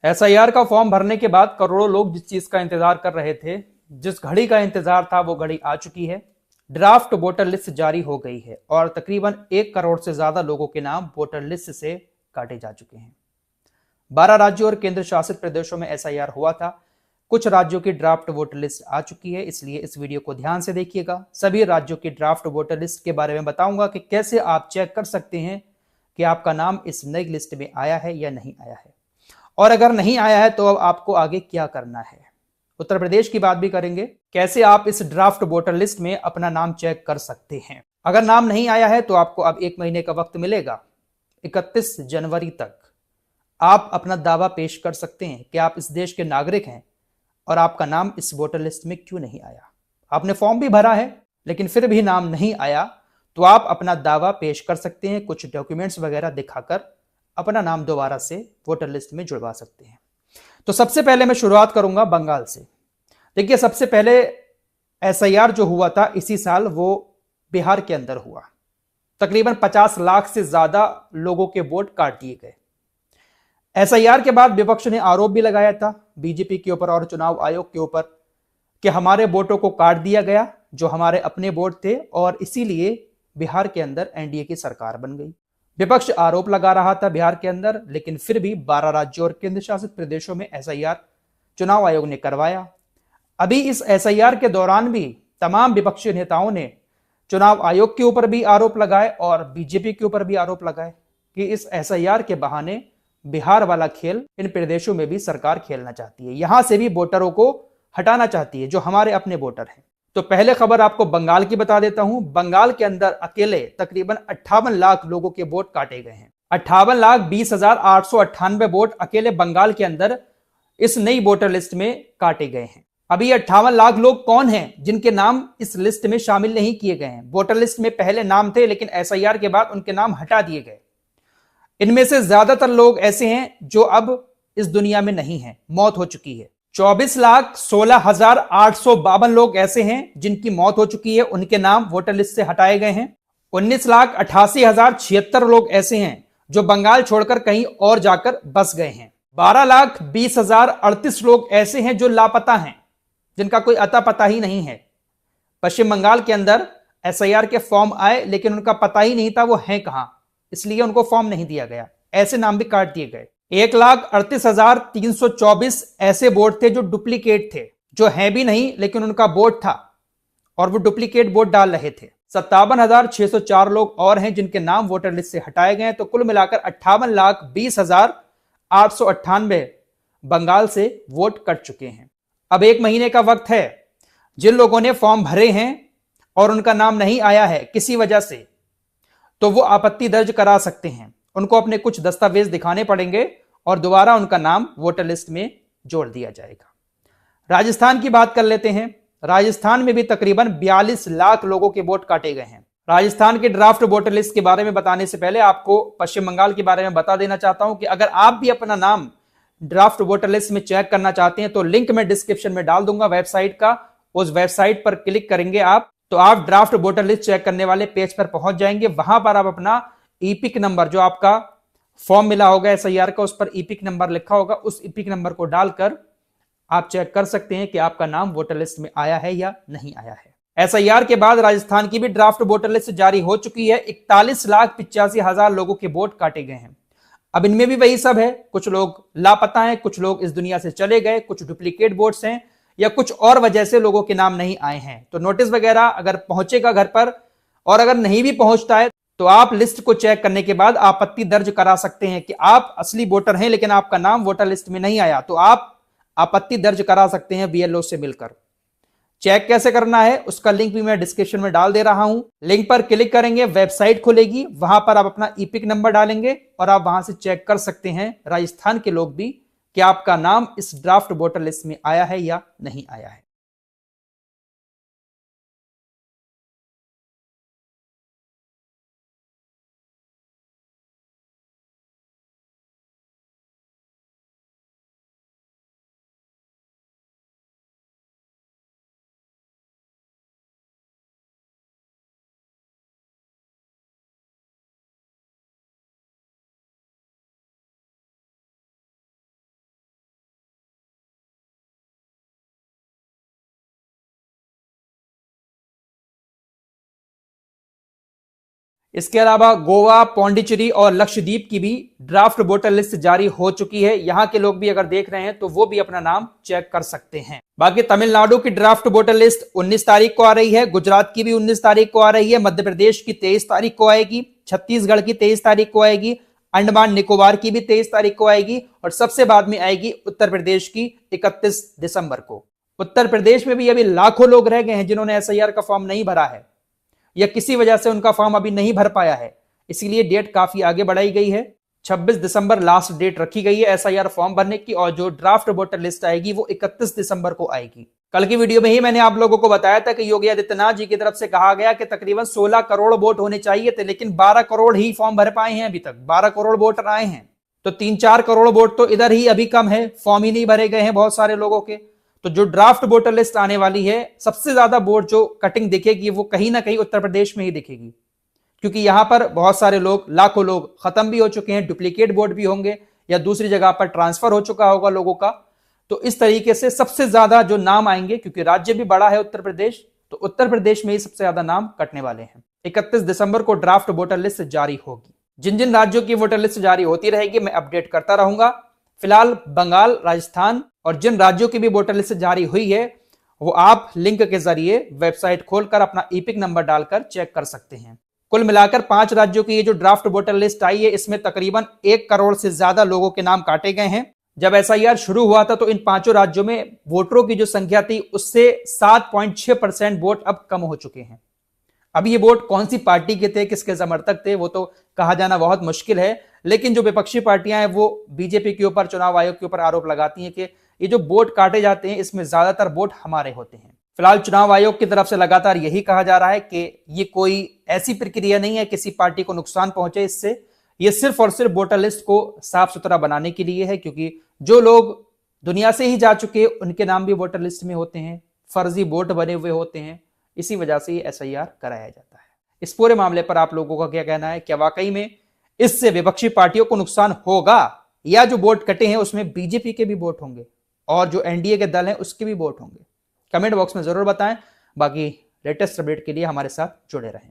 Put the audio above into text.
SIR का form भरने के बाद करोड़ों लोग जिस चीज का इंतजार कर रहे थे, जिस घड़ी का इंतजार था, वो घड़ी आ चुकी है। ड्राफ्ट वोटर लिस्ट जारी हो गई है और तकरीबन 1 करोड़ से ज्यादा लोगों के नाम वोटर लिस्ट से काटे जा चुके हैं। 12 राज्यों और केंद्र शासित प्रदेशों में एसआईआर हुआ था। कुछ राज्यों की ड्राफ्ट वोटर लिस्ट आ चुकी है, इसलिए इस वीडियो को ध्यान से देखिएगा। सभी राज्यों की ड्राफ्ट वोटर लिस्ट के बारे में बताऊंगा कि कैसे आप चेक कर सकते हैं कि आपका नाम इस नई लिस्ट में आया है या नहीं आया है, और अगर नहीं आया है तो अब आपको आगे क्या करना है। उत्तर प्रदेश की बात भी करेंगे, कैसे आप इस ड्राफ्ट वोटर लिस्ट में अपना नाम चेक कर सकते हैं। अगर नाम नहीं आया है तो आपको अब 1 महीने का वक्त मिलेगा। 31 जनवरी तक आप अपना दावा पेश कर सकते हैं कि आप इस देश के नागरिक हैं और आपका नाम इस वोटर लिस्ट में क्यों नहीं आया। आपने फॉर्म भी भरा है लेकिन फिर भी नाम नहीं आया, तो आप अपना दावा पेश कर सकते हैं, कुछ डॉक्यूमेंट्स वगैरह दिखाकर अपना नाम दोबारा से वोटर लिस्ट में जुड़वा सकते हैं। तो सबसे पहले मैं शुरुआत करूंगा बंगाल से। देखिए, सबसे पहले एसआईआर जो हुआ था इसी साल, वो बिहार के अंदर हुआ। तकरीबन 50 लाख से ज्यादा लोगों के वोट काट दिए गए। एसआईआर के बाद विपक्ष ने आरोप भी लगाया था बीजेपी के ऊपर और चुनाव आयोग के ऊपर कि हमारे वोटों को काट दिया गया, जो हमारे अपने वोट थे, और इसीलिए बिहार के अंदर एनडीए की सरकार बन गई। विपक्ष आरोप लगा रहा था बिहार के अंदर, लेकिन फिर भी 12 राज्यों और केंद्र शासित प्रदेशों में एसआईआर चुनाव आयोग ने करवाया। अभी इस एसआईआर के दौरान भी तमाम विपक्षी नेताओं ने चुनाव आयोग के ऊपर भी आरोप लगाए और बीजेपी के ऊपर भी आरोप लगाए कि इस एसआईआर के बहाने बिहार वाला खेल इन प्रदेशों में भी सरकार खेलना चाहती है, यहां से भी वोटरों को हटाना चाहती है जो हमारे अपने वोटर हैं। तो पहले खबर आपको बंगाल की बता देता हूं। बंगाल के अंदर अकेले तकरीबन 58 लाख लोगों के वोट काटे गए हैं। 58,20,898 वोट अकेले बंगाल के अंदर इस नई वोटर लिस्ट में काटे गए हैं। अभी 58 लाख लोग कौन हैं जिनके नाम इस लिस्ट में शामिल नहीं किए गए हैं। वोटर लिस्ट में पहले नाम थे लेकिन एसआईआर के बाद उनके नाम हटा दिए गए। इनमें से ज्यादातर लोग ऐसे हैं जो अब इस दुनिया में नहीं है, मौत हो चुकी है। 24,16,852 लोग ऐसे हैं जिनकी मौत हो चुकी है, उनके नाम वोटर लिस्ट से हटाए गए हैं। 19,88,076 लोग ऐसे हैं जो बंगाल छोड़कर कहीं और जाकर बस गए हैं। 12,20,038 लोग ऐसे हैं जो लापता हैं, जिनका कोई अता पता ही नहीं है। पश्चिम बंगाल के अंदर एसआईआर के फॉर्म आए लेकिन उनका पता ही नहीं था वो हैं कहां, इसलिए उनको फॉर्म नहीं दिया गया। ऐसे नाम भी काट दिए गए। 1,38,324 ऐसे वोट थे जो डुप्लीकेट थे, जो है भी नहीं लेकिन उनका वोट था और वो डुप्लीकेट वोट डाल रहे थे। 57,604 लोग और हैं जिनके नाम वोटर लिस्ट से हटाए गए। तो कुल मिलाकर 58,20,898 बंगाल से वोट कट चुके हैं। अब 1 महीने का वक्त है। जिन लोगों ने फॉर्म भरे हैं और उनका नाम नहीं आया है किसी वजह से, तो वो आपत्ति दर्ज करा सकते हैं। उनको अपने कुछ दस्तावेज दिखाने पड़ेंगे और दोबारा उनका नाम वोटर लिस्ट में जोड़ दिया जाएगा। राजस्थान की बात कर लेते हैं। राजस्थान में भी तकरीबन 42 लाख लोगों के वोट काटे गए हैं। राजस्थान के ड्राफ्ट वोटर लिस्ट के बारे में बताने से पहले आपको पश्चिम बंगाल के बारे में बता देना चाहता हूं कि अगर आप भी अपना नाम ड्राफ्ट वोटर लिस्ट में चेक करना चाहते हैं तो लिंक मैं डिस्क्रिप्शन में डाल दूंगा वेबसाइट का। उस वेबसाइट पर क्लिक करेंगे आप तो आप ड्राफ्ट वोटर लिस्ट चेक करने वाले पेज पर पहुंच जाएंगे। वहां पर आप अपना ईपिक नंबर, जो आपका फॉर्म मिला होगा एसआईआर का, उस पर ईपिक नंबर लिखा होगा, उस ईपिक नंबर को डालकर आप चेक कर सकते हैं कि आपका नाम वोटर लिस्ट में आया है या नहीं आया है। एसआईआर के बाद राजस्थान की भी ड्राफ्ट वोटर लिस्ट जारी हो चुकी है। 41,85,000 लोगों के वोट काटे गए हैं। अब इनमें भी वही सब है, कुछ लोग लापता हैं, कुछ लोग इस दुनिया से चले गए, कुछ डुप्लीकेट वोट्स हैं या कुछ और वजह से लोगों के नाम नहीं आए हैं। तो नोटिस वगैरह अगर पहुंचेगा घर पर, और अगर नहीं भी पहुंचता है तो आप लिस्ट को चेक करने के बाद आपत्ति दर्ज करा सकते हैं कि आप असली वोटर हैं लेकिन आपका नाम वोटर लिस्ट में नहीं आया, तो आप आपत्ति दर्ज करा सकते हैं बीएलओ से मिलकर। चेक कैसे करना है उसका लिंक भी मैं डिस्क्रिप्शन में डाल दे रहा हूं। लिंक पर क्लिक करेंगे, वेबसाइट खुलेगी, वहां पर आप अपना ईपिक नंबर डालेंगे और आप वहां से चेक कर सकते हैं, राजस्थान के लोग भी, कि आपका नाम इस ड्राफ्ट वोटर लिस्ट में आया है या नहीं आया है। इसके अलावा गोवा, पौंडीचेरी और लक्षद्वीप की भी ड्राफ्ट वोटर लिस्ट जारी हो चुकी है। यहां के लोग भी अगर देख रहे हैं तो वो भी अपना नाम चेक कर सकते हैं। बाकी तमिलनाडु की ड्राफ्ट वोटर लिस्ट 19 तारीख को आ रही है, गुजरात की भी 19 तारीख को आ रही है, मध्य प्रदेश की 23 तारीख को आएगी, छत्तीसगढ़ की 23 तारीख को आएगी, अंडमान निकोबार की भी 23 तारीख को आएगी और सबसे बाद में आएगी उत्तर प्रदेश की 31 दिसंबर को। उत्तर प्रदेश में भी अभी लाखों लोग रह गए हैं जिन्होंने एसआईआर का फॉर्म नहीं भरा है या किसी वजह से उनका फॉर्म अभी नहीं भर पाया है, इसीलिए डेट काफी आगे बढ़ाई गई है। 26 दिसंबर लास्ट डेट रखी गई है एसआईआर फॉर्म भरने की और जो ड्राफ्ट वोटर लिस्ट आएगी वो 31 दिसंबर को आएगी। कल की वीडियो में ही मैंने आप लोगों को बताया था कि योगी आदित्यनाथ जी की तरफ से कहा गया कि तकरीबन 16 करोड़ वोट होने चाहिए थे, लेकिन 12 करोड़ ही फॉर्म भर पाए हैं। अभी तक 12 करोड़ वोटर आए हैं, तो 3-4 करोड़ वोट तो इधर ही अभी कम है, फॉर्म ही नहीं भरे गए हैं बहुत सारे लोगों के। तो जो ड्राफ्ट वोटर लिस्ट आने वाली है, सबसे ज्यादा वोट जो कटिंग दिखेगी वो कहीं ना कहीं उत्तर प्रदेश में ही दिखेगी, क्योंकि यहां पर बहुत सारे लोग, लाखों लोग खत्म भी हो चुके हैं, डुप्लीकेट वोट भी होंगे या दूसरी जगह पर ट्रांसफर हो चुका होगा लोगों का। तो इस तरीके से सबसे ज्यादा जो नाम आएंगे, क्योंकि राज्य भी बड़ा है उत्तर प्रदेश, तो उत्तर प्रदेश में ही सबसे ज्यादा नाम कटने वाले हैं। 31 दिसंबर को ड्राफ्ट वोटर लिस्ट जारी होगी। जिन जिन राज्यों की वोटर लिस्ट जारी होती रहेगी मैं अपडेट करता रहूंगा। फिलहाल बंगाल, राजस्थान और जिन राज्यों की भी वोटर लिस्ट जारी हुई है वो आप लिंक के जरिए वेबसाइट खोलकर अपना ईपिक नंबर डालकर चेक कर सकते हैं। कुल मिलाकर 5 राज्यों की ये जो ड्राफ्ट वोटर लिस्ट आई है, इसमें तकरीबन 1 करोड़ से ज्यादा लोगों के नाम काटे गए हैं। जब एसआईआर शुरू हुआ था तो इन 5 राज्यों में वोटरों की जो संख्या थी उससे 7.6% वोट अब कम हो चुके हैं। अब ये वोट कौन सी पार्टी के थे, किसके समर्थक थे, वो तो कहा जाना बहुत मुश्किल है, लेकिन जो विपक्षी पार्टियां हैं वो बीजेपी के ऊपर, चुनाव आयोग के ऊपर आरोप लगाती हैं कि ये जो वोट काटे जाते हैं इसमें ज्यादातर वोट हमारे होते हैं। फिलहाल चुनाव आयोग की तरफ से लगातार यही कहा जा रहा है कि ये कोई ऐसी प्रक्रिया नहीं है किसी पार्टी को नुकसान पहुंचे इससे, ये सिर्फ और सिर्फ वोटर लिस्ट को साफ सुथरा बनाने के लिए है, क्योंकि जो लोग दुनिया से ही जा चुके उनके नाम भी वोटर लिस्ट में होते हैं, फर्जी वोट बने हुए होते हैं, इसी वजह से ये एसआईआर कराया जाता है। इस पूरे मामले पर आप लोगों का क्या कहना है? क्या वाकई में इससे विपक्षी पार्टियों को नुकसान होगा या जो वोट कटे हैं उसमें बीजेपी के भी वोट होंगे और जो एनडीए के दल हैं उसके भी वोट होंगे? कमेंट बॉक्स में जरूर बताएं। बाकी लेटेस्ट अपडेट के लिए हमारे साथ जुड़े रहें।